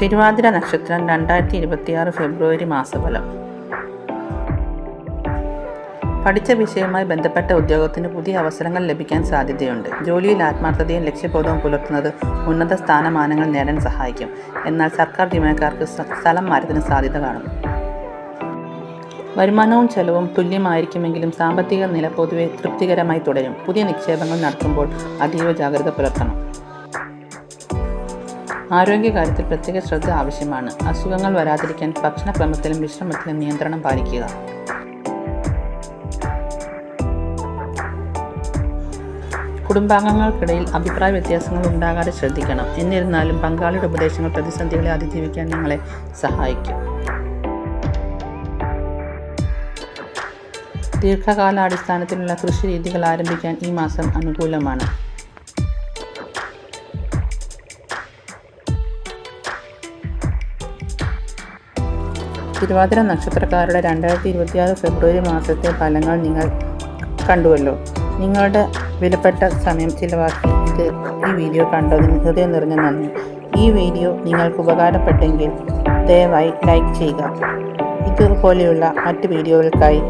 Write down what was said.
തിരുവാതിര നക്ഷത്രം 2026 ഫെബ്രുവരി മാസഫലം. പഠിച്ച വിഷയവുമായി ബന്ധപ്പെട്ട ഉദ്യോഗത്തിന് പുതിയ അവസരങ്ങൾ ലഭിക്കാൻ സാധ്യതയുണ്ട്. ജോലിയിൽ ആത്മാർത്ഥതയും ലക്ഷ്യബോധവും പുലർത്തുന്നത് ഉന്നത സ്ഥാനമാനങ്ങൾ നേടാൻ സഹായിക്കും. എന്നാൽ സർക്കാർ ജീവനക്കാർക്ക് സ്ഥലം മാറ്റത്തിന് സാധ്യത കാണുന്നു. വരുമാനവും ചെലവും തുല്യമായിരിക്കുമെങ്കിലും സാമ്പത്തിക നില പൊതുവെ തൃപ്തികരമായി തുടരും. പുതിയ നിക്ഷേപങ്ങൾ നടത്തുമ്പോൾ അതീവ ജാഗ്രത പുലർത്തണം. ആരോഗ്യകാര്യത്തിൽ പ്രത്യേക ശ്രദ്ധ ആവശ്യമാണ്. അസുഖങ്ങൾ വരാതിരിക്കാൻ ഭക്ഷണക്രമത്തിലും വിശ്രമത്തിലും നിയന്ത്രണം പാലിക്കുക. കുടുംബാംഗങ്ങൾക്കിടയിൽ അഭിപ്രായ വ്യത്യാസങ്ങൾ ഉണ്ടാകാതെ ശ്രദ്ധിക്കണം. എന്നിരുന്നാലും പങ്കാളിയുടെ ഉപദേശങ്ങൾ പ്രതിസന്ധികളെ അതിജീവിക്കാൻ നിങ്ങളെ സഹായിക്കും. ദീർഘകാലാടിസ്ഥാനത്തിലുള്ള കൃഷി രീതികൾ ആരംഭിക്കാൻ ഈ മാസം അനുകൂലമാണ്. തിരുവാതിര നക്ഷത്രക്കാരുടെ 2026 ഫെബ്രുവരി മാസത്തെ ഫലങ്ങൾ നിങ്ങൾ കണ്ടുവല്ലോ. നിങ്ങളുടെ വിലപ്പെട്ട സമയം ചിലവാക്കി ഈ വീഡിയോ കണ്ടതിന് ഹൃദയം നിറഞ്ഞ നന്ദി. ഈ വീഡിയോ നിങ്ങൾക്ക് ഉപകാരപ്പെട്ടെങ്കിൽ ദയവായി ലൈക്ക് ചെയ്യുക. ഇതുപോലെയുള്ള മറ്റ് വീഡിയോകൾക്കായി